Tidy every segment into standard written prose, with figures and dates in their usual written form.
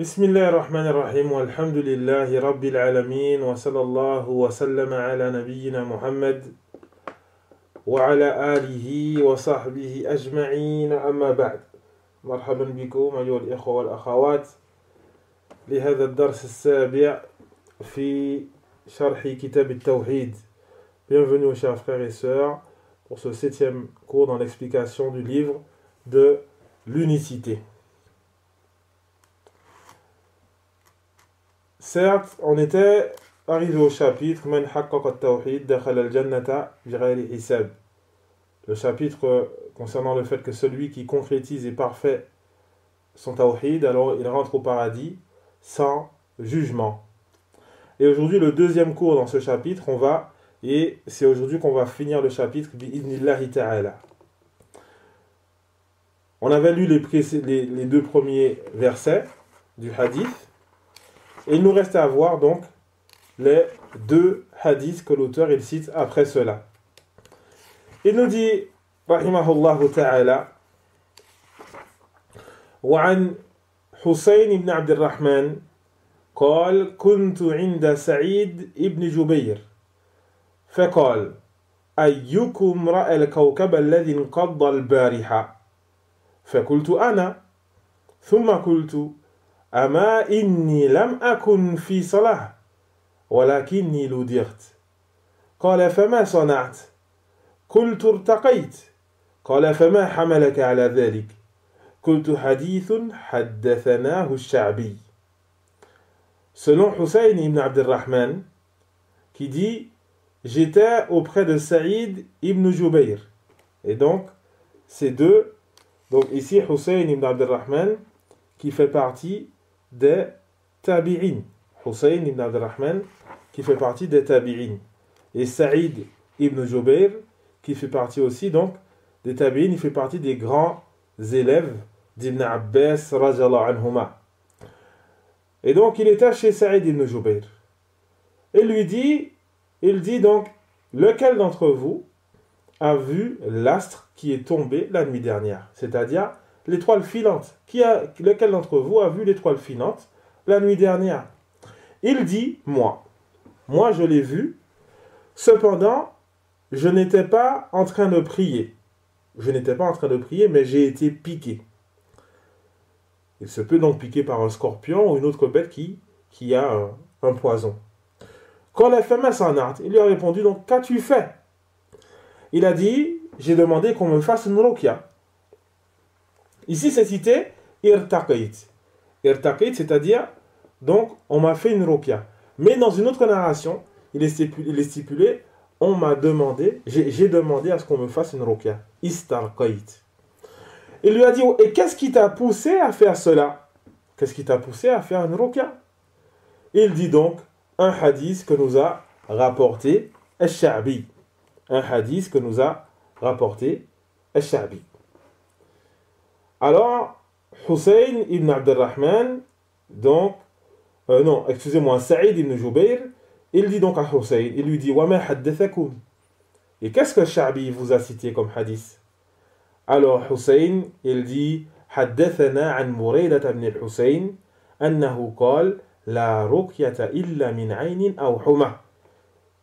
بسم الله الرحمن الرحيم والحمد لله رب العالمين وصلى الله وسلم على نبينا محمد وعلى آله وصحبه أجمعين أما بعد مرحبا بكم أيها الإخوة والأخوات لهذا الدرس السابع في شرح كتاب التوحيد. Bienvenue chers frères et sœurs pour ce 7e cours dans l'explication du livre de l'unicité. Certes, on était arrivé au chapitre Man haqqaqa at-tawhid dakhala al-jannata bighayri hisab. Le chapitre concernant le fait que celui qui concrétise et parfait son tawhid, alors il rentre au paradis sans jugement. Et aujourd'hui, le deuxième cours dans ce chapitre, et c'est aujourd'hui qu'on va finir le chapitre bi'idhnillahi ta'ala. On avait lu les deux premiers versets du hadith. Et il nous reste à voir donc les deux hadiths que l'auteur il cite après cela. Il nous dit, rahimahullah ta'ala, وعن حسين بن عبد الرحمن قال كنت عند سعيد بن جبير فقال أيكم رأى الكوكب الذي انقض البارحة فقلت أنا ثم قلت أما إني لم أكن في صلاة ولكني لدغت قال فما صنعت قلت ارتقيت قال فما حملك على ذلك قلت حديث حدثناه الشعبي. Selon Hussein ibn Abdurrahman qui dit j'étais auprès de Saïd ibn Jubayr, et donc ces deux, donc ici Hussein ibn Abdurrahman qui fait partie des tabi'in, Hussein ibn Abdurrahman qui fait partie des tabi'in, et Saïd ibn Jubayr qui fait partie aussi donc des tabi'in, il fait partie des grands élèves d'Ibn Abbas radiyallahu anhuma. Et donc il était chez Saïd ibn Jubayr et il dit donc lequel d'entre vous a vu l'astre qui est tombé la nuit dernière, c'est-à-dire l'étoile filante. Lequel d'entre vous a vu l'étoile filante la nuit dernière? Il dit, moi je l'ai vu, cependant, je n'étais pas en train de prier. Mais j'ai été piqué. Il se peut donc piquer par un scorpion ou une autre bête qui a un poison. Quand la femme s'en a, il lui a répondu, donc, qu'as-tu fait? Il a dit, j'ai demandé qu'on me fasse une ruqya. Ici, c'est cité irtaqait. Irtaqait, c'est-à-dire, donc, on m'a fait une ruqya. Mais dans une autre narration, il est stipulé, on m'a demandé, j'ai demandé à ce qu'on me fasse une ruqya. Istarqait. Il lui a dit, et qu'est-ce qui t'a poussé à faire cela? Qu'est-ce qui t'a poussé à faire une ruqya? Il dit donc, un hadith que nous a rapporté Al-Sha'bi. Un hadith que nous a rapporté Al-Sha'bi. Alors, Hussein ibn Abdurrahman, donc, Saïd ibn Jubayr, il dit donc à Hussein, il lui dit, وَمَا حَدَّثَكُمْ? Et qu'est-ce que Sha'bi vous a cité comme hadith? Alors, Hussein, il dit, حَدَّثَنَا عَنْ مُرَيْدَةَ بْنِ الْحُسَيْنِ أَنَّهُ قَالَ لَا رُقْيَةَ إِلَّا مِنْ عَيْنٍ أَوْ حُمَةٍ.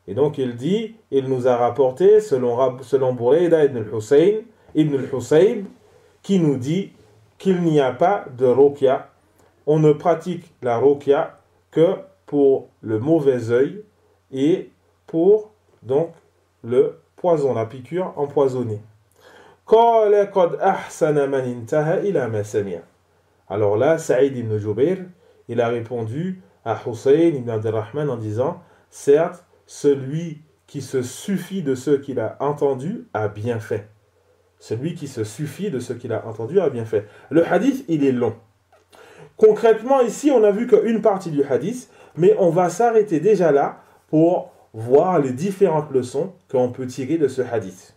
Et donc, il nous a rapporté, selon Burayda ibn al-Husayb, qui nous dit qu'il n'y a pas de ruqya. On ne pratique la ruqya que pour le mauvais œil et pour donc le poison, la piqûre empoisonnée. Alors là, Saïd ibn Jubayr, il a répondu à Hussein ibn Abdurrahman en disant, certes, celui qui se suffit de ce qu'il a entendu a bien fait. Celui qui se suffit de ce qu'il a entendu a bien fait. Le hadith, il est long. Concrètement, ici, on a vu qu'une partie du hadith, mais on va s'arrêter déjà là pour voir les différentes leçons qu'on peut tirer de ce hadith.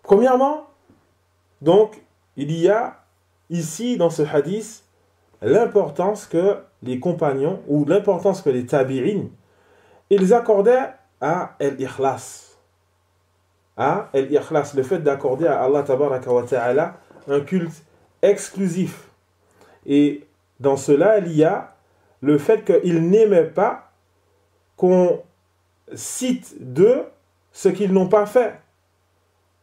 Premièrement, donc, il y a ici, dans ce hadith, l'importance que les compagnons, ou l'importance que les tabi'in, ils accordaient à al-ikhlas. À al-ikhlas, le fait d'accorder à Allah tabaraka wa ta'ala un culte exclusif. Et dans cela, il y a le fait qu'ils n'aimaient pas qu'on cite d'eux ce qu'ils n'ont pas fait.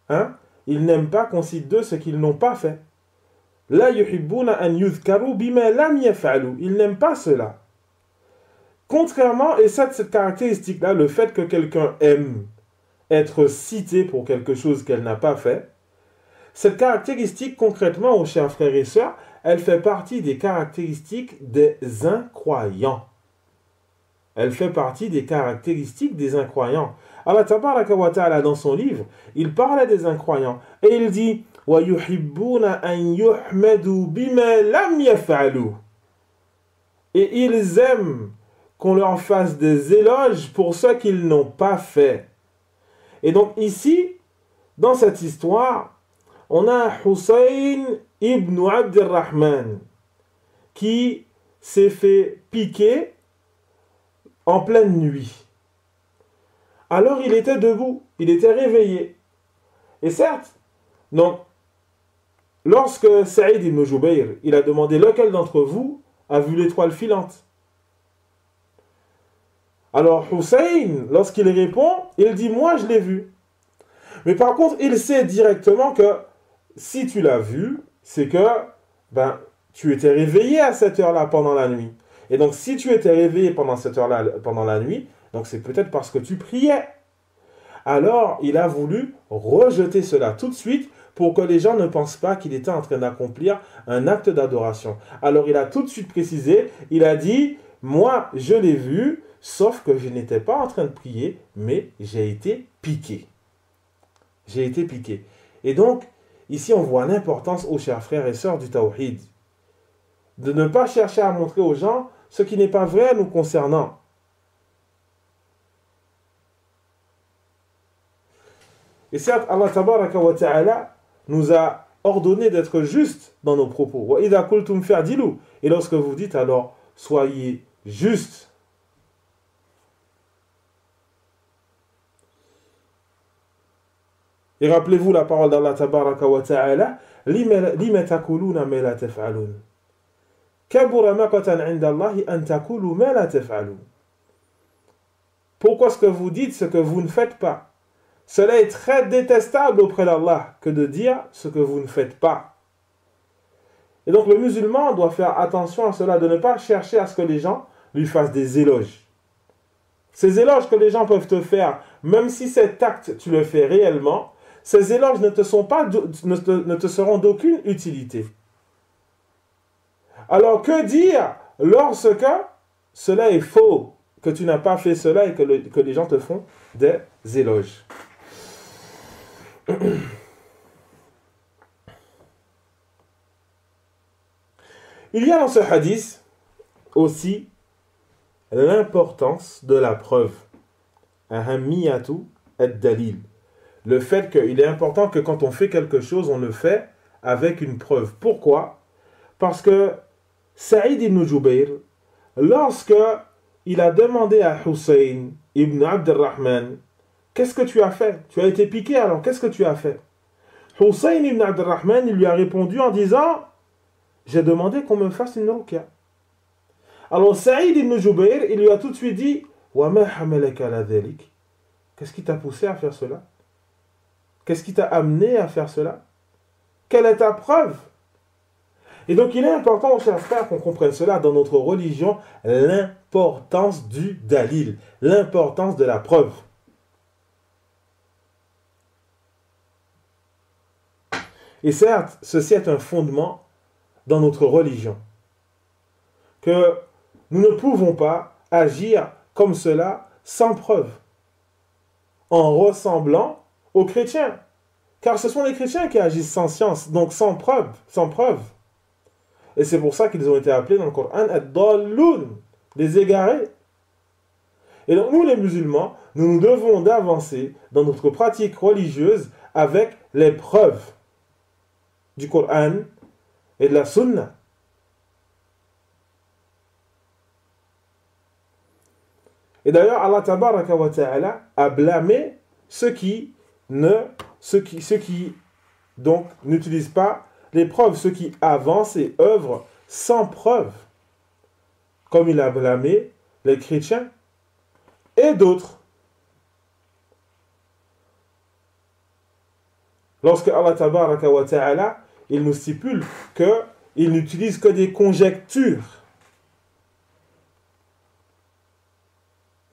Hein? Ils n'aiment pas qu'on cite d'eux ce qu'ils n'ont pas fait. La yuhibbuna an yuzkaru bima lam yaf'alu. Ils n'aiment pas cela. Contrairement, et cette caractéristique-là, le fait que quelqu'un aime être cité pour quelque chose qu'elle n'a pas fait, cette caractéristique, concrètement, aux chers frères et sœurs, elle fait partie des caractéristiques des incroyants. Elle fait partie des caractéristiques des incroyants. Allah tabaraka wa ta'ala, dans son livre, il parlait des incroyants. Et il dit « Wa yuhibbuna an yuhmadu bima lam yaf'alu » Et ils aiment qu'on leur fasse des éloges pour ce qu'ils n'ont pas fait. Et donc ici, dans cette histoire, on a Hussein ibn Abd al-Rahman qui s'est fait piquer en pleine nuit. Alors il était debout, il était réveillé. Et certes, donc, lorsque Saïd ibn Jubayr, il a demandé lequel d'entre vous a vu l'étoile filante. Alors Hussein, lorsqu'il répond, il dit moi je l'ai vu. Mais par contre, il sait directement que si tu l'as vu, c'est que tu étais réveillé à cette heure-là pendant la nuit. Et donc, si tu étais réveillé pendant cette heure-là, pendant la nuit, donc c'est peut-être parce que tu priais. Alors, il a voulu rejeter cela tout de suite pour que les gens ne pensent pas qu'il était en train d'accomplir un acte d'adoration. Alors, il a tout de suite précisé, il a dit, moi, je l'ai vu, sauf que je n'étais pas en train de prier, mais j'ai été piqué. J'ai été piqué. Et donc, ici, on voit l'importance, aux chers frères et sœurs du tawhid, de ne pas chercher à montrer aux gens ce qui n'est pas vrai nous concernant. Et certes, Allah tabaraka wa ta'ala nous a ordonné d'être justes dans nos propos. Wa idha qultum fa'dilu. Et lorsque vous dites, alors, soyez justes. Et rappelez-vous la parole d'Allah tabaraka wa ta'ala, lima takuluna ma la taf'alun. Kabura maqatan 'inda Allahi an taqulu ma la taf'alun. Pourquoi est-ce que vous dites ce que vous ne faites pas? Cela est très détestable auprès d'Allah que de dire ce que vous ne faites pas. Et donc le musulman doit faire attention à cela, de ne pas chercher à ce que les gens lui fassent des éloges. Ces éloges que les gens peuvent te faire, même si cet acte tu le fais réellement, ces éloges ne te seront d'aucune utilité. Alors que dire lorsque cela est faux, que tu n'as pas fait cela et que les gens te font des éloges? Il y a dans ce hadith aussi l'importance de la preuve. Ahamiyatu ad-dalil. Le fait qu'il est important que quand on fait quelque chose, on le fait avec une preuve. Pourquoi? Parce que Saïd ibn Jubayr, lorsque il a demandé à Hussein ibn Abd al-Rahman, qu'est-ce que tu as fait? Tu as été piqué, alors qu'est-ce que tu as fait? Hussein ibn Abd al-Rahman, il lui a répondu en disant, j'ai demandé qu'on me fasse une ruqya. Alors Saïd ibn Jubayr, il lui a tout de suite dit, wa ma hamalaka ala dhalik? Qu'est-ce qui t'a poussé à faire cela? Qu'est-ce qui t'a amené à faire cela? Quelle est ta preuve? Et donc il est important, chers frères, qu'on comprenne cela dans notre religion, l'importance du dalil, l'importance de la preuve. Et certes, ceci est un fondement dans notre religion, que nous ne pouvons pas agir comme cela sans preuve, en ressemblant aux chrétiens. Car ce sont les chrétiens qui agissent sans science, donc sans preuve, sans preuve. Et c'est pour ça qu'ils ont été appelés dans le Coran ad-dallun, les égarés. Et donc nous les musulmans, nous devons d'avancer dans notre pratique religieuse avec les preuves du Coran et de la Sunna. Et d'ailleurs, Allah tabaraka wa ta'ala a blâmé ceux qui donc n'utilisent pas les preuves, ceux qui avancent et œuvrent sans preuve, comme il a blâmé les chrétiens et d'autres. Lorsque Allah tabaraka wa ta'ala, il nous stipule qu'il n'utilise que des conjectures.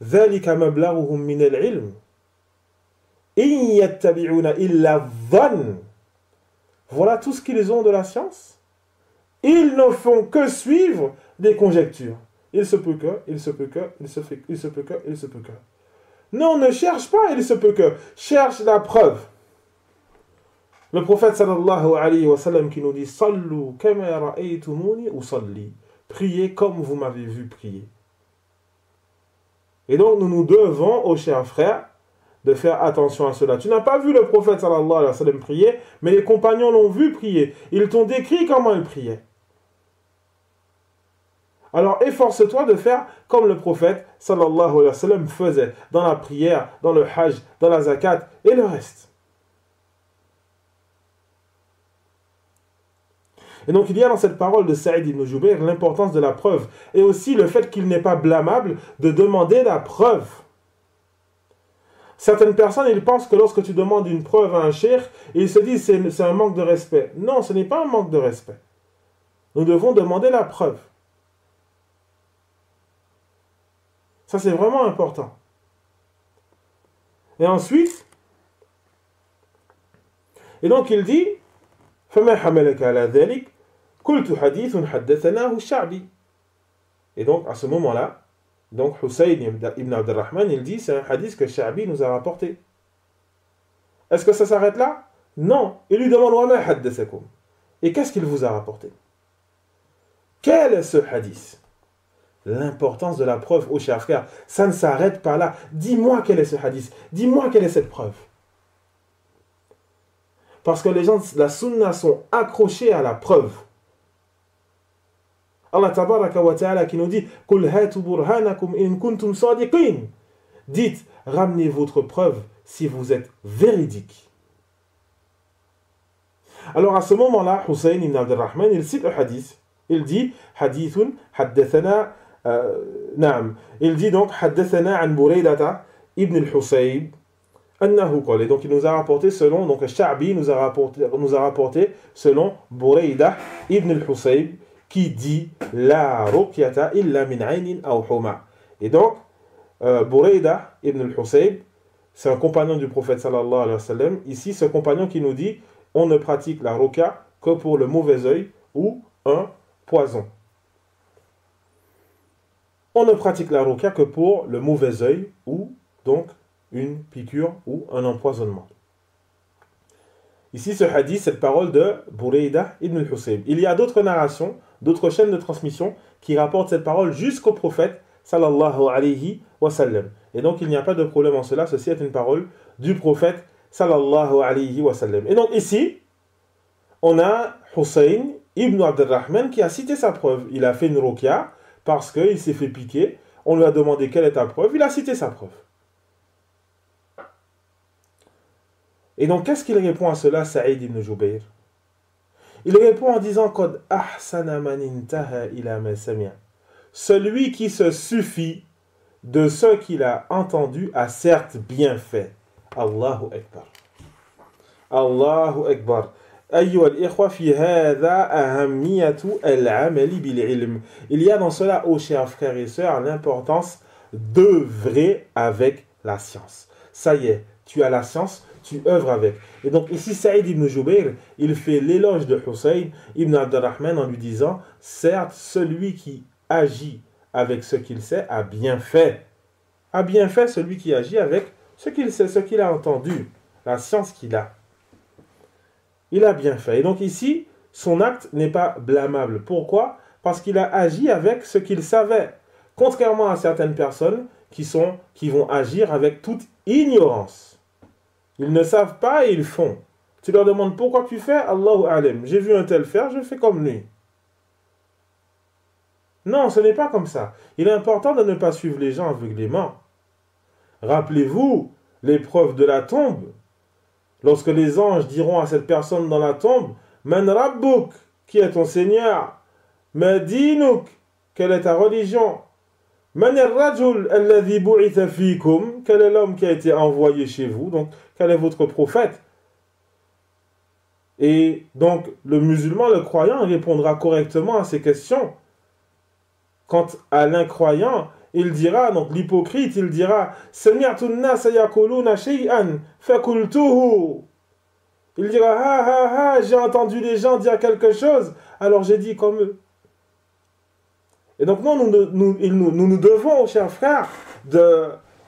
ذَلِكَ مَبْلَغُهُم مِّنَ الْعِلْمِ إِن يَتَّبِعُونَ إِلَّا الظَّنَّ. Voilà tout ce qu'ils ont de la science. Ils ne font que suivre des conjectures. Il se peut que, il se peut que, il se peut que, il se peut que. Non, ne cherche pas, il se peut que. Cherche la preuve. Le prophète sallallahu alayhi wa sallam qui nous dit Sallu kama ra'aytumuni usalli. Priez comme vous m'avez vu prier. Et donc nous devons, aux chers frères, de faire attention à cela. Tu n'as pas vu le prophète sallallahu alayhi wa sallam prier, mais les compagnons l'ont vu prier. Ils t'ont décrit comment il priait. Alors efforce-toi de faire comme le prophète sallallahu alayhi wa sallam faisait dans la prière, dans le hajj, dans la zakat et le reste. Et donc il y a dans cette parole de Saïd ibn Jubayr l'importance de la preuve et aussi le fait qu'il n'est pas blâmable de demander la preuve. Certaines personnes, ils pensent que lorsque tu demandes une preuve à un cheikh, ils se disent que c'est un manque de respect. Non, ce n'est pas un manque de respect. Nous devons demander la preuve. Ça, c'est vraiment important. Et ensuite, et donc il dit فَمَا حَمَلَكَ عَلَى ذَلِكَ قُلْتُ حَدِيثٌ حَدَّثَنَاهُ الشَّعْبِي. Et donc, à ce moment-là, donc Hussein ibn Abd al-Rahman, il dit, c'est un hadith que Sha'bi nous a rapporté. Est-ce que ça s'arrête là? Non. Il lui demande, وَمَا حَدَّثَكُمْ. Et qu'est-ce qu'il vous a rapporté? Quel est ce hadith? L'importance de la preuve, ô chers frères, ça ne s'arrête pas là. Dis-moi quel est ce hadith. Dis-moi quelle est cette preuve. Parce que les gens de la sunna sont accrochés à la preuve. Allah tabaraka wa ta'ala qui nous dit Qul hatu burhanakum in kuntum sadiqin. Dites, ramenez votre preuve si vous êtes véridique. Alors à ce moment-là, Hussein ibn Abd al-Rahman, il cite le hadith. Il dit Hadithun haddathana Naam. Il dit donc Haddathana an Buraydata ibn al-Husayb. Et donc il nous a rapporté selon, donc Sha'bi nous a rapporté selon Burayda ibn al-Husayb qui dit La ruqyata illa min aynin aw huma. Et donc Burayda ibn al-Husayb, c'est un compagnon du prophète sallallahu alayhi wa sallam. Ici, ce compagnon qui nous dit on ne pratique la ruqya que pour le mauvais œil ou un poison. On ne pratique la ruqya que pour le mauvais œil ou donc une piqûre ou un empoisonnement. Ici, ce hadith, cette parole de Burayda ibn al-Husayb. Il y a d'autres narrations, d'autres chaînes de transmission qui rapportent cette parole jusqu'au prophète sallallahu alayhi wa sallam. Et donc, il n'y a pas de problème en cela. Ceci est une parole du prophète sallallahu alayhi wa sallam. Et donc, ici, on a Hussein ibn Abd al-Rahman qui a cité sa preuve. Il a fait une ruqya parce qu'il s'est fait piquer. On lui a demandé quelle est ta preuve. Il a cité sa preuve. Et donc, qu'est-ce qu'il répond à cela, Saïd ibn Jubayr? Il répond en disant Qad ahsana man intaha ila ma sami'a. Celui qui se suffit de ce qu'il a entendu a certes bien fait. Allahu Akbar. Allahu Akbar. أيها الإخوة في هذا أهمية العمل بالعلم. Il y a dans cela, ô chers frères et sœurs, l'importance d'œuvrer avec la science. Ça y est, tu as la science, tu œuvres avec. Et donc ici, Saïd ibn Jubayr, il fait l'éloge de Hussein ibn Abd al-Rahman en lui disant, certes, celui qui agit avec ce qu'il sait a bien fait. A bien fait celui qui agit avec ce qu'il sait, ce qu'il a entendu, la science qu'il a. Il a bien fait. Et donc ici, son acte n'est pas blâmable. Pourquoi? Parce qu'il a agi avec ce qu'il savait. Contrairement à certaines personnes qui vont agir avec toute ignorance. Ils ne savent pas et ils font. Tu leur demandes pourquoi tu fais, Allahu A'lam. J'ai vu un tel faire, je fais comme lui. Non, ce n'est pas comme ça. Il est important de ne pas suivre les gens aveuglément. Rappelez-vous l'épreuve de la tombe. Lorsque les anges diront à cette personne dans la tombe, Man Rabbuk, qui est ton Seigneur? Ma dinuk, quelle est ta religion? Man ar-rajul alladhi bu'itha fikum, quel est l'homme qui a été envoyé chez vous? Donc, quel est votre prophète? Et donc, le musulman, le croyant, répondra correctement à ces questions. Quant à l'incroyant, il dira, donc l'hypocrite, il dira Sami'tu an-nasa yaquluna shay'an faqultuhu. Il dira ha ha ha, j'ai entendu les gens dire quelque chose, alors j'ai dit comme eux. Et donc non, nous devons, chers frères,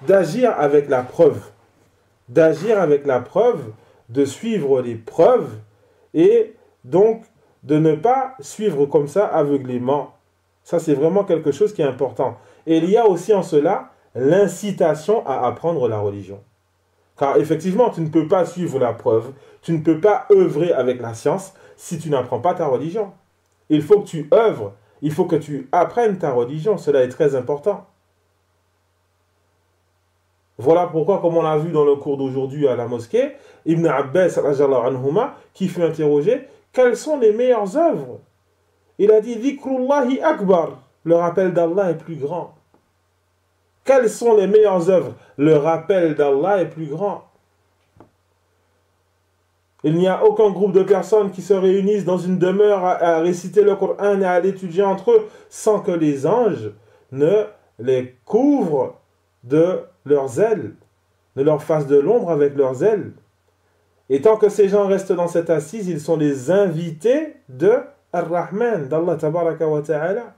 d'agir avec la preuve. D'agir avec la preuve, de suivre les preuves et donc de ne pas suivre comme ça aveuglément. Ça, c'est vraiment quelque chose qui est important. Et il y a aussi en cela l'incitation à apprendre la religion. Car effectivement, tu ne peux pas suivre la preuve, tu ne peux pas œuvrer avec la science si tu n'apprends pas ta religion. Il faut que tu œuvres, il faut que tu apprennes ta religion, cela est très important. Voilà pourquoi, comme on l'a vu dans le cours d'aujourd'hui à la mosquée, Ibn Abbas, anhuma, qui fut interrogé, quelles sont les meilleures œuvres? Il a dit, Dhikrullahi Akbar, le rappel d'Allah est plus grand. Quelles sont les meilleures œuvres? Le rappel d'Allah est plus grand. Il n'y a aucun groupe de personnes qui se réunissent dans une demeure à réciter le Coran et à l'étudier entre eux sans que les anges ne les couvrent de leurs ailes, ne leur fassent de l'ombre avec leurs ailes. Et tant que ces gens restent dans cette assise, ils sont les invités de Ar-Rahman, d'Allah Tabaraka wa Ta'ala,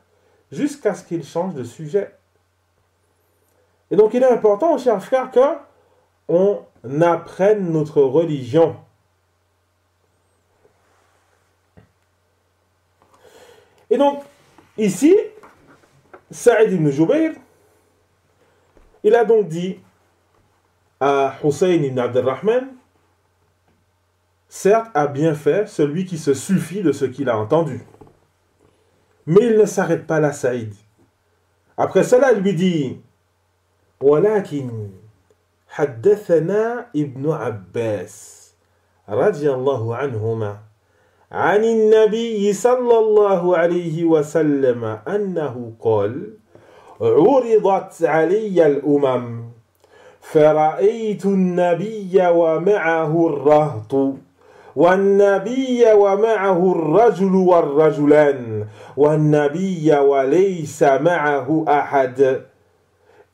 jusqu'à ce qu'ils changent de sujet. Et donc il est important, chers frères, qu'on apprenne notre religion. Et donc, ici, Saïd ibn Jubayr, il a donc dit à Hussein ibn Abd-Rahman, certes, a bien fait celui qui se suffit de ce qu'il a entendu. Mais il ne s'arrête pas là, Saïd. Après cela, il lui dit, ولكن حدثنا ابن عباس رضي الله عنهما عن النبي صلى الله عليه وسلم أنه قال عرضت علي الأمم فرأيت النبي ومعه الرهط والنبي ومعه الرجل والرجلان والنبي وليس معه أحد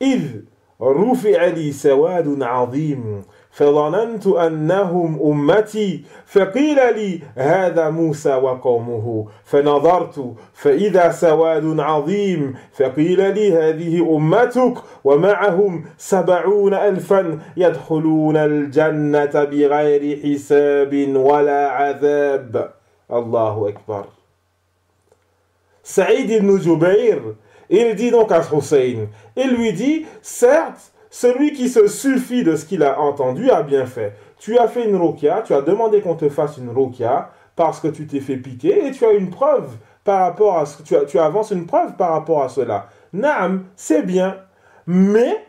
إذ رفع لي سواد عظيم فظننت أنهم أمتي فقيل لي هذا موسى وقومه فنظرت فإذا سواد عظيم فقيل لي هذه أمتك ومعهم 70,000 يدخلون الجنة بغير حساب ولا عذاب. الله أكبر. Saïd ibn Jubayr, il dit donc à Hussein, il lui dit, certes, celui qui se suffit de ce qu'il a entendu a bien fait. Tu as fait une ruqya, tu as demandé qu'on te fasse une ruqya parce que tu t'es fait piquer et tu as une preuve par rapport à ce que tu avances une preuve par rapport à cela. Naam, c'est bien, mais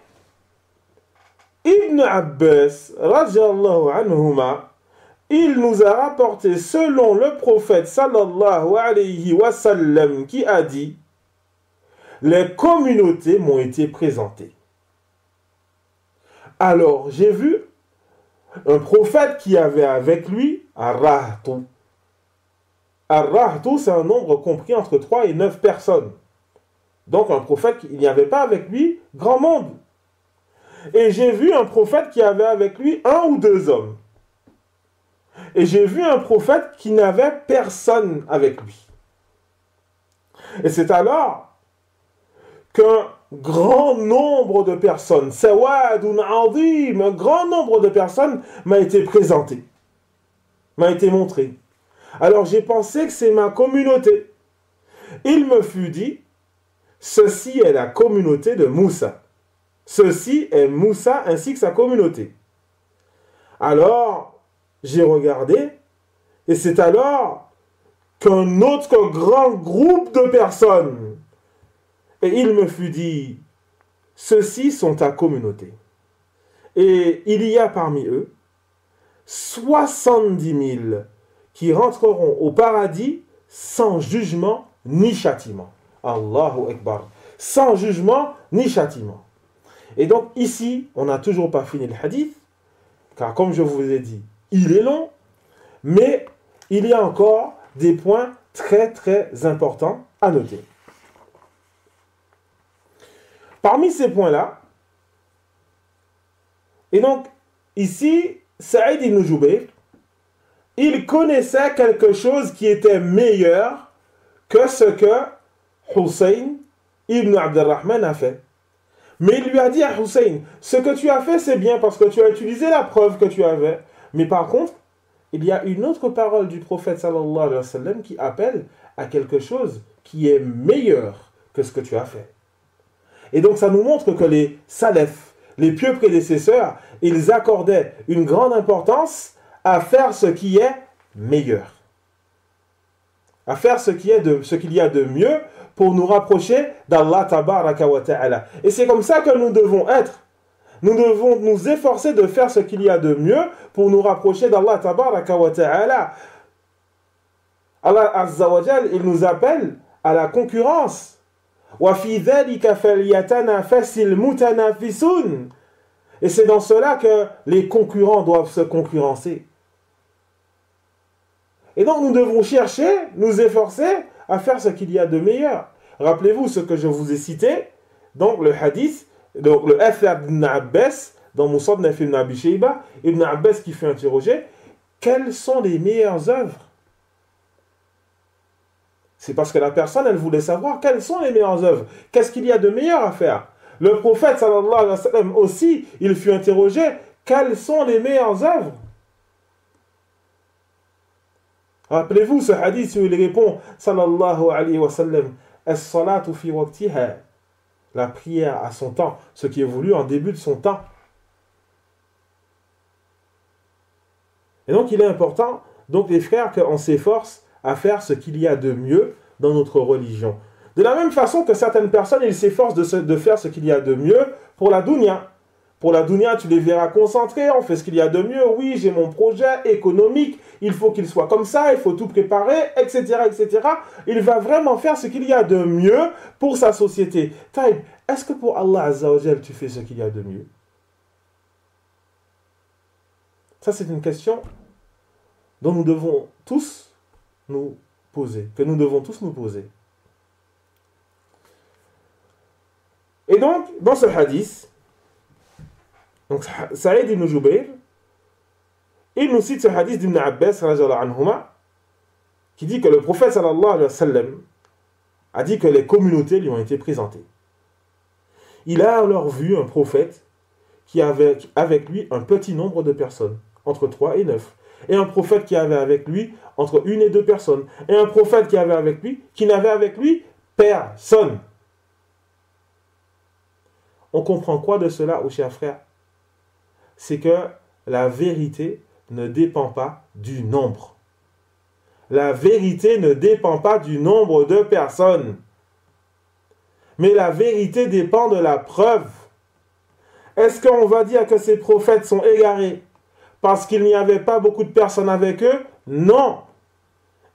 Ibn Abbas, radiyallahu anhuma, il nous a rapporté selon le prophète sallallahu alayhi wa sallam qui a dit, les communautés m'ont été présentées. Alors, j'ai vu un prophète qui avait avec lui Ar-Rahtu. Ar-Rahtu, c'est un nombre compris entre 3 et 9 personnes. Donc, un prophète, il n'y avait pas avec lui grand monde. Et j'ai vu un prophète qui avait avec lui 1 ou 2 hommes. Et j'ai vu un prophète qui n'avait personne avec lui. Et c'est alors qu'un grand nombre de personnes, sawadun azim, un grand nombre de personnes m'a été présenté, m'a été montré. Alors j'ai pensé que c'est ma communauté. Il me fut dit, ceci est la communauté de Moussa. Ceci est Moussa ainsi que sa communauté. Alors j'ai regardé, et c'est alors qu'un autre grand groupe de personnes, et il me fut dit, ceux-ci sont ta communauté. Et il y a parmi eux 70 000 qui rentreront au paradis sans jugement ni châtiment. Allahu Akbar. Sans jugement ni châtiment. Et donc ici, on n'a toujours pas fini le hadith, car comme je vous ai dit, il est long, mais il y a encore des points très très importants à noter. Parmi ces points-là, et donc ici, Saïd ibn Jubayr, il connaissait quelque chose qui était meilleur que ce que Hussein ibn Abdurrahman a fait. Mais il lui a dit à Hussein, ce que tu as fait c'est bien parce que tu as utilisé la preuve que tu avais. Mais par contre, il y a une autre parole du prophète sallallahu alayhi wa sallam qui appelle à quelque chose qui est meilleur que ce que tu as fait. Et donc ça nous montre que les salafs, les pieux prédécesseurs, ils accordaient une grande importance à faire ce qui est meilleur. À faire ce qu'il y a de mieux pour nous rapprocher d'Allah tabaraka wa ta'ala. Et c'est comme ça que nous devons être. Nous devons nous efforcer de faire ce qu'il y a de mieux pour nous rapprocher d'Allah tabaraka wa ta'ala. Allah azza wa jal, il nous appelle à la concurrence. Wa fi dhalika falyatanafasil mutanafisun. Et c'est dans cela que les concurrents doivent se concurrencer. Et donc nous devons chercher, nous efforcer à faire ce qu'il y a de meilleur. Rappelez-vous ce que je vous ai cité, donc le hadith, donc le Athar d'Ibn Abbas, dans Musannaf ibn Abi Shayba, Ibn Abbas qui fait interroger, quelles sont les meilleures œuvres? C'est parce que la personne, elle voulait savoir quelles sont les meilleures œuvres. Qu'est-ce qu'il y a de meilleur à faire? Le prophète, sallallahu alayhi wa sallam, aussi, il fut interrogé, quelles sont les meilleures œuvres? Rappelez-vous ce hadith où il répond, sallallahu alayhi wa sallam, as-salatu fi waqtiha, la prière à son temps, ce qui est voulu en début de son temps. Et donc il est important, donc les frères, qu'on s'efforce à faire ce qu'il y a de mieux dans notre religion. De la même façon que certaines personnes, ils s'efforcent de faire ce qu'il y a de mieux pour la dunya. Pour la dunya, tu les verras concentrés, on fait ce qu'il y a de mieux. Oui, j'ai mon projet économique, il faut qu'il soit comme ça, il faut tout préparer, etc., etc. Il va vraiment faire ce qu'il y a de mieux pour sa société. Taïb, est-ce que pour Allah Azza wa Jal, tu fais ce qu'il y a de mieux? Ça, c'est une question dont nous devons tous nous poser, que nous devons tous nous poser. Et donc, dans ce hadith, donc Saïd ibn Jubayr, il nous cite ce hadith d'Ibn Abbas anhuma, qui dit que le prophète sallallahu alayhi wa sallam a dit que les communautés lui ont été présentées. Il a alors vu un prophète qui avait avec lui un petit nombre de personnes, entre 3 et 9. Et un prophète qui avait avec lui entre 1 et 2 personnes. Et un prophète qui avait avec lui, qui n'avait avec lui personne. On comprend quoi de cela, ô chers frères? C'est que la vérité ne dépend pas du nombre. La vérité ne dépend pas du nombre de personnes. Mais la vérité dépend de la preuve. Est-ce qu'on va dire que ces prophètes sont égarés parce qu'il n'y avait pas beaucoup de personnes avec eux? Non.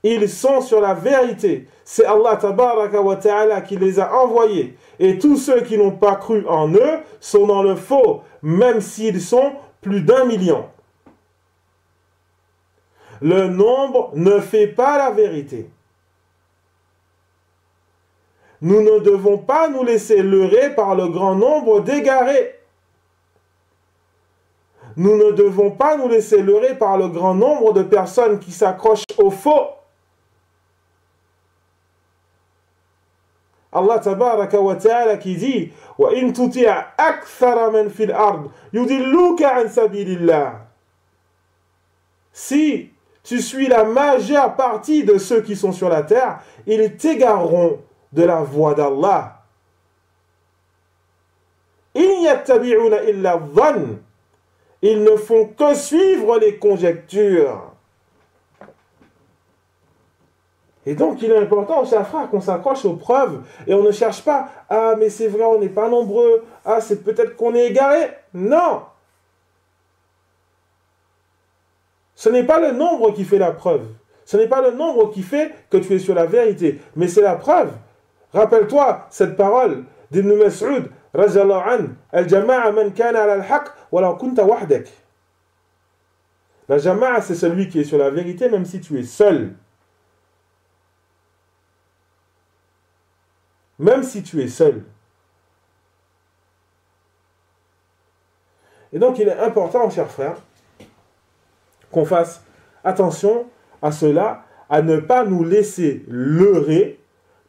Ils sont sur la vérité. C'est Allah tabaraka wa ta'ala qui les a envoyés. Et tous ceux qui n'ont pas cru en eux sont dans le faux, même s'ils sont plus d'1 million. Le nombre ne fait pas la vérité. Nous ne devons pas nous laisser leurrer par le grand nombre d'égarés. Nous ne devons pas nous laisser leurrer par le grand nombre de personnes qui s'accrochent au faux. Allah tabaraka wa ta'ala qui dit wa in tuti' akthara man fil ard yudilluka an sabilillah. Si tu suis la majeure partie de ceux qui sont sur la terre, ils t'égareront de la voie d'Allah. In yattabi'una illa dhann. Ils ne font que suivre les conjectures. Et donc, il est important, chers frères, qu'on s'accroche aux preuves et on ne cherche pas « Ah, mais c'est vrai, on n'est pas nombreux. Ah, c'est peut-être qu'on est égaré. » Non. Ce n'est pas le nombre qui fait la preuve. Ce n'est pas le nombre qui fait que tu es sur la vérité, mais c'est la preuve. Rappelle-toi cette parole d'Ibn Mas'ud, radiyallahu anhu, Al-jama'a man kana ala al-haq, wa law kunta wahdak. La jama'a, c'est celui qui est sur la vérité, même si tu es seul. Même si tu es seul. Et donc, il est important, chers frères, qu'on fasse attention à cela, à ne pas nous laisser leurrer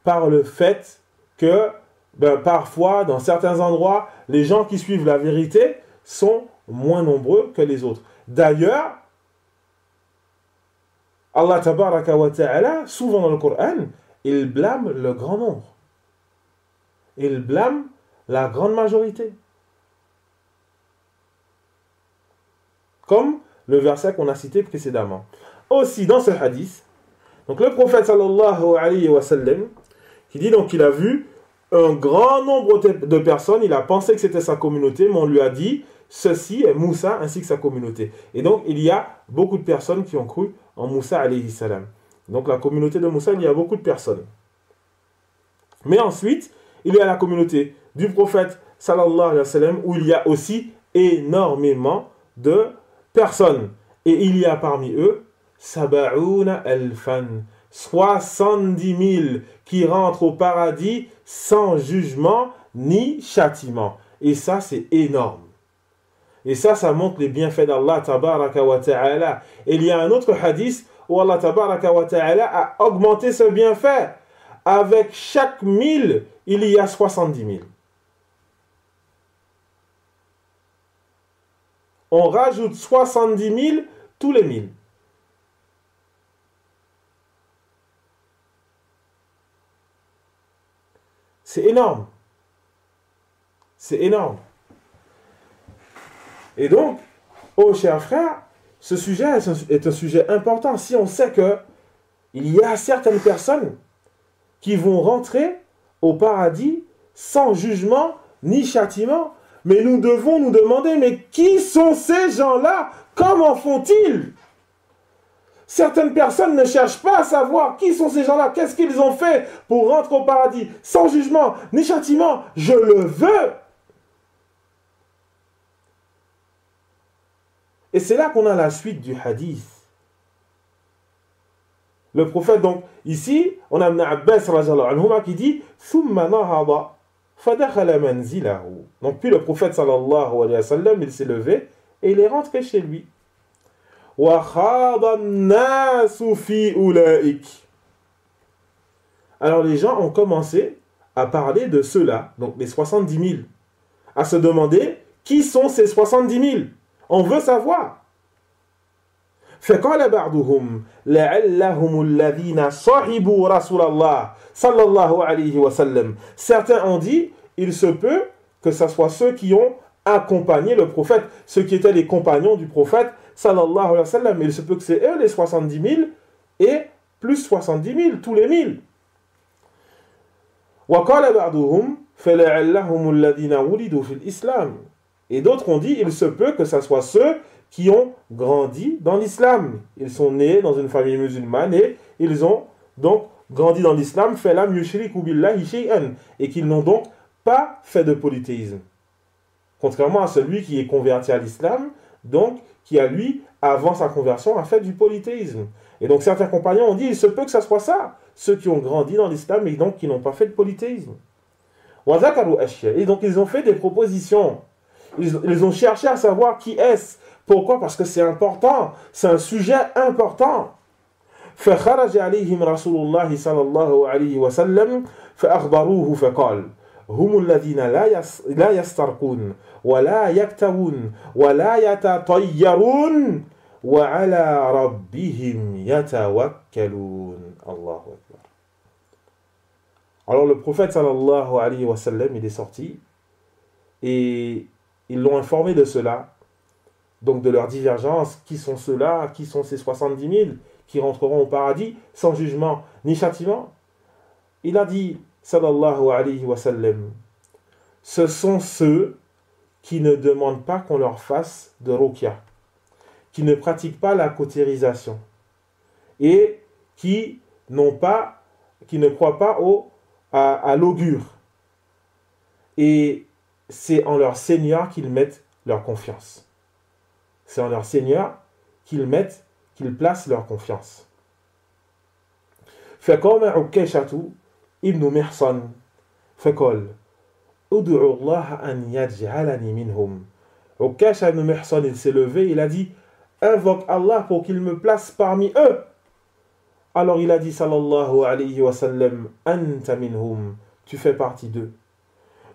par le fait que, parfois, dans certains endroits, les gens qui suivent la vérité sont moins nombreux que les autres. D'ailleurs, Allah tabaraka wa ta'ala, souvent dans le Coran, il blâme le grand nombre. Il blâme la grande majorité. Comme le verset qu'on a cité précédemment. Aussi, dans ce hadith, donc le prophète sallallahu alayhi wa sallam, qui dit donc qu'il a vu un grand nombre de personnes, il a pensé que c'était sa communauté, mais on lui a dit, ceci est Moussa ainsi que sa communauté. Et donc, il y a beaucoup de personnes qui ont cru en Moussa alayhi salam. Donc, la communauté de Moussa, il y a beaucoup de personnes. Mais ensuite, il y a la communauté du prophète sallallahu alayhi wa sallam, où il y a aussi énormément de personnes. Et il y a parmi eux, Saba'ouna al-fan, 70 000 qui rentrent au paradis sans jugement ni châtiment. Et ça, c'est énorme. Et ça montre les bienfaits d'Allah tabaraka wa ta'ala. Et il y a un autre hadith où Allah tabaraka wa ta'ala a augmenté ce bienfait. Avec chaque 1000, il y a 70 000. On rajoute 70 000 tous les 1000. C'est énorme. C'est énorme. Et donc, oh chers frères, ce sujet est un sujet important. Si on sait que il y a certaines personnes qui vont rentrer au paradis sans jugement ni châtiment, mais nous devons nous demander, mais qui sont ces gens-là? Comment font-ils? Certaines personnes ne cherchent pas à savoir qui sont ces gens-là, qu'est-ce qu'ils ont fait pour rentrer au paradis sans jugement ni châtiment. Je le veux. Et c'est là qu'on a la suite du hadith. Le prophète, donc, ici, on a Ibn Abbas qui dit Thumma nahada fadakhala manzilahu. Donc, puis le prophète sallallahu alayhi wa sallam, il s'est levé et il est rentré chez lui. Wa khada an-nasu fi ulaik. Alors, les gens ont commencé à parler de ceux-là, donc les 70 000, à se demander qui sont ces 70 000. On veut savoir. فقال بعضهم لعلهم الذين صحبوا رسول الله صلى الله عليه وسلم. Certains ont dit, il se peut que ce soit ceux qui ont accompagné le prophète, ceux qui étaient les compagnons du prophète sallallahu alayhi wa sallam. Il se peut que c'est eux les 70 000 et plus 70 000, tous les 1000. وقال بعضهم فلعلهم الذين ولدوا في الإسلام. Et d'autres ont dit, il se peut que ce soit ceux qui ont grandi dans l'islam. Ils sont nés dans une famille musulmane et ils ont donc grandi dans l'islam, et qu'ils n'ont donc pas fait de polythéisme. Contrairement à celui qui est converti à l'islam, donc qui a lui, avant sa conversion, a fait du polythéisme. Et donc certains compagnons ont dit, il se peut que ce soit ça, ceux qui ont grandi dans l'islam et donc qui n'ont pas fait de polythéisme. Et donc ils ont fait des propositions. Ils ont cherché à savoir qui est-ce. Pourquoi? Parce que c'est important. C'est un sujet important. فخرج عليهم رسول الله صلى الله عليه وسلم فأخبروه فقال هم الذين لا يسترقون ولا يكتوون ولا يتطيرون وعلى ربهم يتوكلون. الله أكبر. Alors le prophète sallallahu alayhi wa sallam, il est sorti et ils l'ont informé de cela, donc de leur divergence. Qui sont ceux-là? Qui sont ces 70 000 qui rentreront au paradis sans jugement ni châtiment? Il a dit, sallallahu alayhi wa sallam, ce sont ceux qui ne demandent pas qu'on leur fasse de ruqya, qui ne pratiquent pas la cautérisation et qui ne croient pas à l'augure. Et c'est en leur Seigneur qu'ils mettent leur confiance. C'est en leur Seigneur qu'ils placent leur confiance. فقام عكاشة ابن محصن فقال ادعوا الله أن يجعلني منهم. Ukasha ibn Mihsan, il s'est levé, il a dit invoque Allah pour qu'il me place parmi eux. Alors il a dit sallallahu alayhi wa sallam anta minhum, tu fais partie d'eux.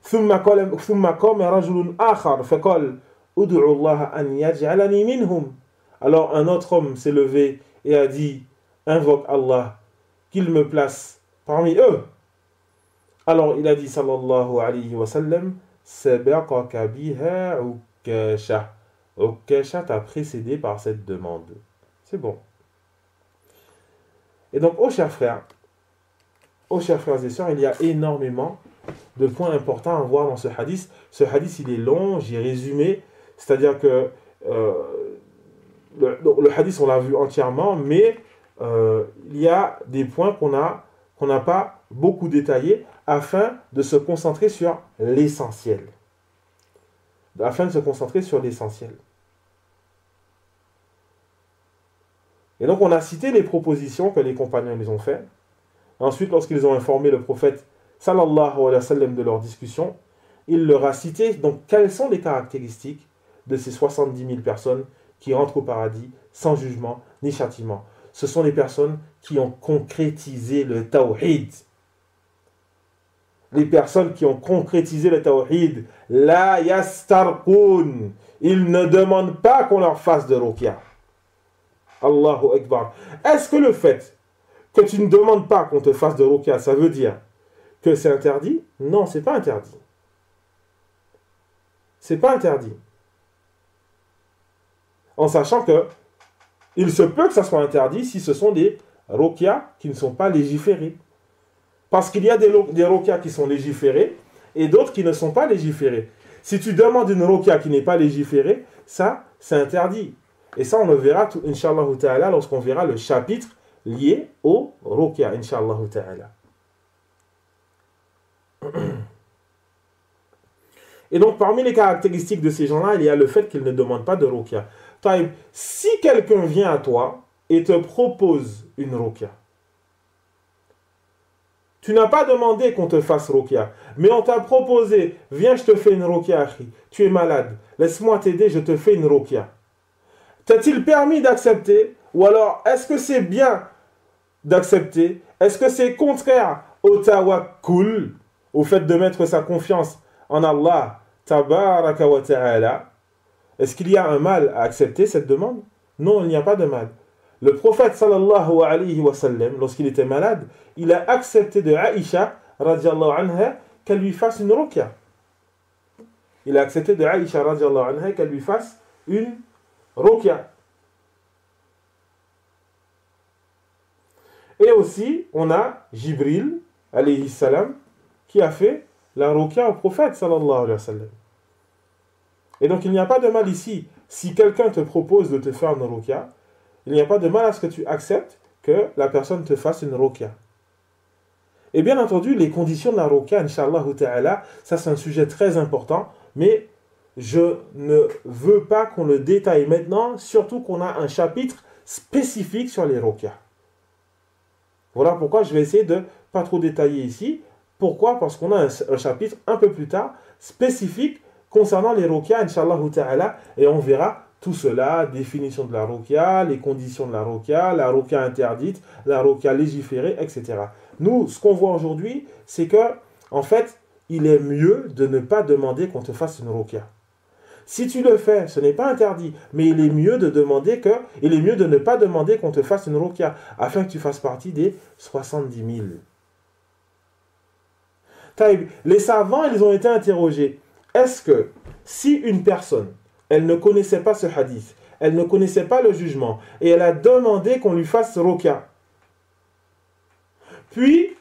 ثم قام رجل آخر فقال ادعوا الله أن يجعلني منهم. Alors un autre homme s'est levé et a dit invoque Allah qu'il me place parmi eux. Alors il a dit sallallahu alayhi wa sallam sabaqaka biha Ukasha. Ukasha t'a précédé par cette demande. C'est bon. Et donc, aux chers frères et sœurs, il y a énormément de points importants à voir dans ce hadith. Ce hadith, il est long, j'ai résumé. C'est-à-dire que le hadith, on l'a vu entièrement, mais il y a des points qu'on n'a pas beaucoup détaillés afin de se concentrer sur l'essentiel. Et donc, on a cité les propositions que les compagnons les ont faites. Ensuite, lorsqu'ils ont informé le prophète sallallahu alayhi wa sallam de leur discussion, il leur a cité donc quelles sont les caractéristiques de ces 70 000 personnes qui rentrent au paradis sans jugement ni châtiment. Ce sont les personnes qui ont concrétisé le tawhid. Les personnes qui ont concrétisé le tawhid, la yastarqoun, ils ne demandent pas qu'on leur fasse de ruqya. Allahu Akbar. Est-ce que le fait que tu ne demandes pas qu'on te fasse de ruqya, ça veut dire que c'est interdit? Non, c'est pas interdit. C'est pas interdit. En sachant que il se peut que ça soit interdit si ce sont des ruqya qui ne sont pas légiférés. Parce qu'il y a des ruqya qui sont légiférés et d'autres qui ne sont pas légiférés. Si tu demandes une ruqya qui n'est pas légiférée, ça, c'est interdit. Et ça, on le verra, Inch'Allah ta'ala, lorsqu'on verra le chapitre lié au ruqya, Inch'Allah ta'ala. Et donc, parmi les caractéristiques de ces gens-là, il y a le fait qu'ils ne demandent pas de ruqya. Si quelqu'un vient à toi et te propose une ruqya, tu n'as pas demandé qu'on te fasse ruqya, mais on t'a proposé, viens, je te fais une ruqya, tu es malade, laisse-moi t'aider, je te fais une ruqya. T'a-t-il permis d'accepter? Ou alors, est-ce que c'est bien d'accepter? Est-ce que c'est contraire au tawakkul, au fait de mettre sa confiance en Allah, tabaraka wa ta'ala? Est-ce qu'il y a un mal à accepter cette demande? Non, il n'y a pas de mal. Le prophète sallallahu alayhi wa sallam, lorsqu'il était malade, il a accepté de Aïcha radiallahu anha qu'elle lui fasse une ruqya. Il a accepté de Aïcha radiallahu anha qu'elle lui fasse une ruqya. Et aussi, on a Jibril alayhi salam qui a fait la ruqya au prophète sallallahu alayhi wa sallam. Et donc il n'y a pas de mal ici. Si quelqu'un te propose de te faire une ruqya, il n'y a pas de mal à ce que tu acceptes que la personne te fasse une ruqya. Et bien entendu, les conditions de la ruqya, Inch'Allah ta'ala, ça c'est un sujet très important, mais je ne veux pas qu'on le détaille maintenant, surtout qu'on a un chapitre spécifique sur les ruqya. Voilà pourquoi je vais essayer de ne pas trop détailler ici. Pourquoi? Parce qu'on a un chapitre un peu plus tard, spécifique, concernant les ruqya, Inch'Allah ta'ala, et on verra tout cela, définition de la ruqya, les conditions de la ruqya interdite, la ruqya légiférée, etc. Nous, ce qu'on voit aujourd'hui, c'est que, en fait, il est mieux de ne pas demander qu'on te fasse une ruqya. Si tu le fais, ce n'est pas interdit, mais il est mieux de ne pas demander qu'on te fasse une ruqya, afin que tu fasses partie des 70 000. Taïb, les savants, ils ont été interrogés. Est-ce que si une personne, elle ne connaissait pas ce hadith, elle ne connaissait pas le jugement, et elle a demandé qu'on lui fasse ruqya, puis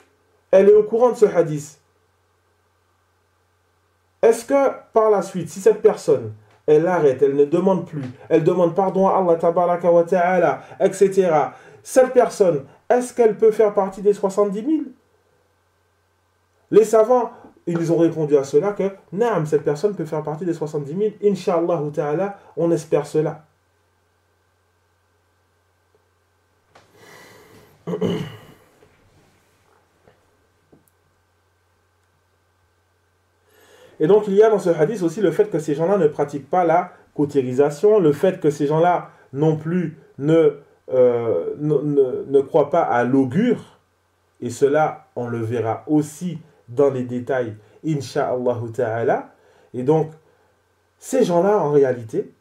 elle est au courant de ce hadith, est-ce que par la suite, si cette personne, elle arrête, elle ne demande plus, elle demande pardon à Allah tabaraka wa ta'ala, etc., cette personne, est-ce qu'elle peut faire partie des 70 000? Les savants, ils ont répondu à cela que, naam, cette personne peut faire partie des 70 000. Inch'Allah ta'ala, on espère cela. Et donc, il y a dans ce hadith aussi le fait que ces gens-là ne pratiquent pas la cautérisation, le fait que ces gens-là non plus ne croient pas à l'augure. Et cela, on le verra aussi dans les détails, Inch'Allah ta'ala. Et donc, ces gens-là, en réalité,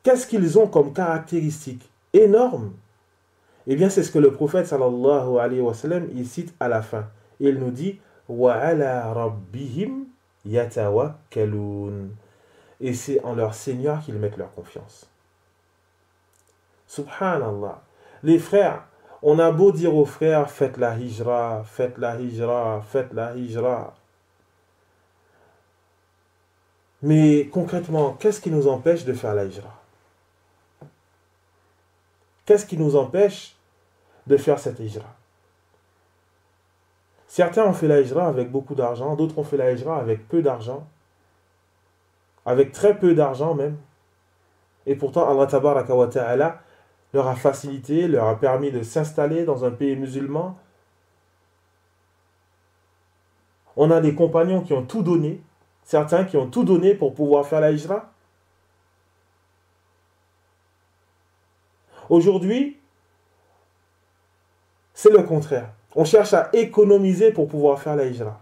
qu'est-ce qu'ils ont comme caractéristique énorme? Eh bien, c'est ce que le prophète, sallallahu alayhi wa sallam, il cite à la fin. Il nous dit, وَعَلَى رَبِّهِمْ يَتَوَكَّلُونَ. Et c'est en leur Seigneur qu'ils mettent leur confiance. Subhanallah. Les frères, on a beau dire aux frères, faites la hijra, faites la hijra, faites la hijra. Mais concrètement, qu'est-ce qui nous empêche de faire la hijra? Qu'est-ce qui nous empêche de faire cette hijra? Certains ont fait la hijra avec beaucoup d'argent, d'autres ont fait la hijra avec peu d'argent, avec très peu d'argent même. Et pourtant, Allah tabaraka wa ta'ala leur a facilité, leur a permis de s'installer dans un pays musulman. On a des compagnons qui ont tout donné, certains qui ont tout donné pour pouvoir faire la hijra. Aujourd'hui, c'est le contraire. On cherche à économiser pour pouvoir faire la hijra.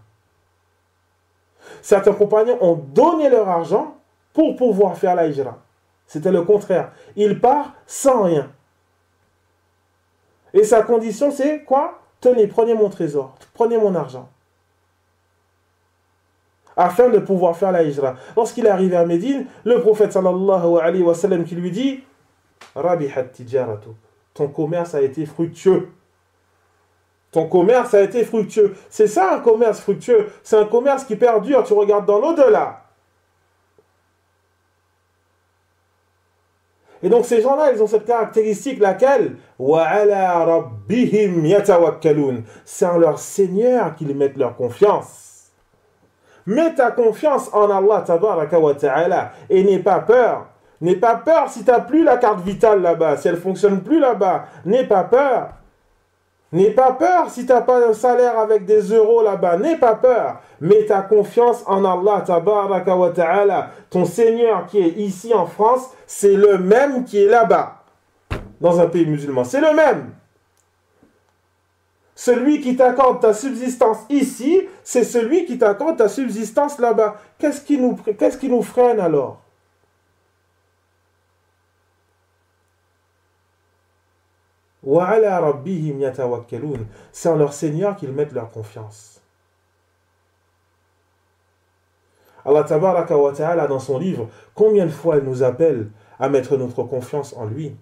Certains compagnons ont donné leur argent pour pouvoir faire la hijra. C'était le contraire. Il part sans rien. Et sa condition, c'est quoi? Tenez, prenez mon trésor, prenez mon argent. Afin de pouvoir faire la hijra. Lorsqu'il est arrivé à Médine, le prophète sallallahu alayhi wa sallam qui lui dit, Rabihat tijaratu, ton commerce a été fructueux. Ton commerce a été fructueux. C'est ça un commerce fructueux. C'est un commerce qui perdure. Tu regardes dans l'au-delà. Et donc ces gens-là, ils ont cette caractéristique, laquelle وَعَلَى رَبِّهِمْ يَتَوَكَّلُونَ. C'est en leur Seigneur qu'ils mettent leur confiance. Mets ta confiance en Allah tabaraka wa ta'ala et n'aie pas peur. N'aie pas peur si tu n'as plus la carte vitale là-bas, si elle ne fonctionne plus là-bas. N'aie pas peur. N'aie pas peur si tu n'as pas un salaire avec des euros là-bas. N'aie pas peur. Mets ta confiance en Allah tabaraka wa ta'ala. Ton Seigneur qui est ici en France, c'est le même qui est là-bas, dans un pays musulman. C'est le même. Celui qui t'accorde ta subsistance ici, c'est celui qui t'accorde ta subsistance là-bas. Qu'est-ce qui nous freine alors? وَعَلَى رَبِّهِمْ يَتَوَكَّلُونَ. C'est en leur Seigneur qu'ils mettent leur confiance. Allah tabaraka wa ta'ala dans son livre, combien de fois il nous appelle à mettre notre confiance en lui?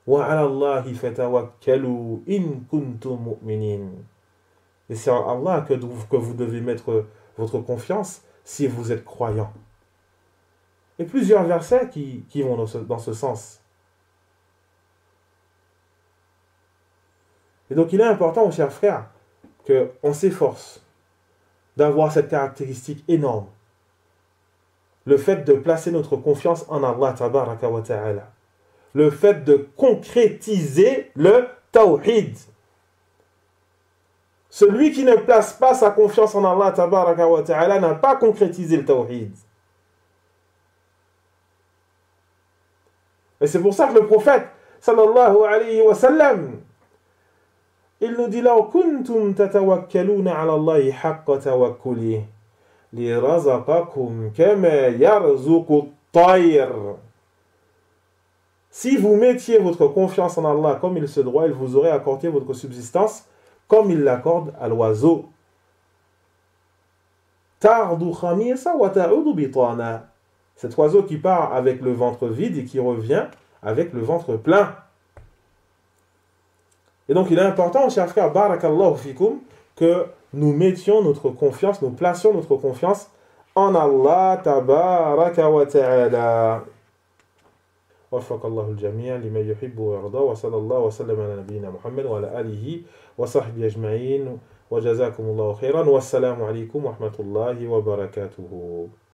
وَعَلَى اللَّهِ فَتَوَكَّلُوا إِن كُنتُم مُؤْمِنِينَ. Et c'est en Allah que vous devez mettre votre confiance si vous êtes croyant. Et plusieurs versets qui vont dans ce sens. Et donc il est important, mon cher frère, qu'on s'efforce d'avoir cette caractéristique énorme. Le fait de placer notre confiance en Allah tabaraka wa ta'ala. Le fait de concrétiser le tawhid. Celui qui ne place pas sa confiance en Allah tabaraka wa ta'ala n'a pas concrétisé le tawhid. Et c'est pour ça que le prophète, sallallahu alayhi wa sallam, il nous dit là, kuntum tatawakkaluna ala Allahi haqqa tawakkuli li razaqakum kama yarzuqu at-tayr. Si vous mettiez votre confiance en Allah comme il se doit, il vous aurait accordé votre subsistance comme il l'accorde à l'oiseau. Tardu khamisa wa ta'udu bitana. Cet oiseau qui part avec le ventre vide et qui revient avec le ventre plein. Et donc il est important, chers frères, barakallahu fikum, que nous mettions notre confiance, nous placions notre confiance en Allah tabaraka wa ta'ala. وفق الله الجميع لما يحب ويرضى وصلى الله وسلم على نبينا محمد وعلى آله وصحبه أجمعين وجزاكم الله خيرا والسلام عليكم ورحمة الله وبركاته.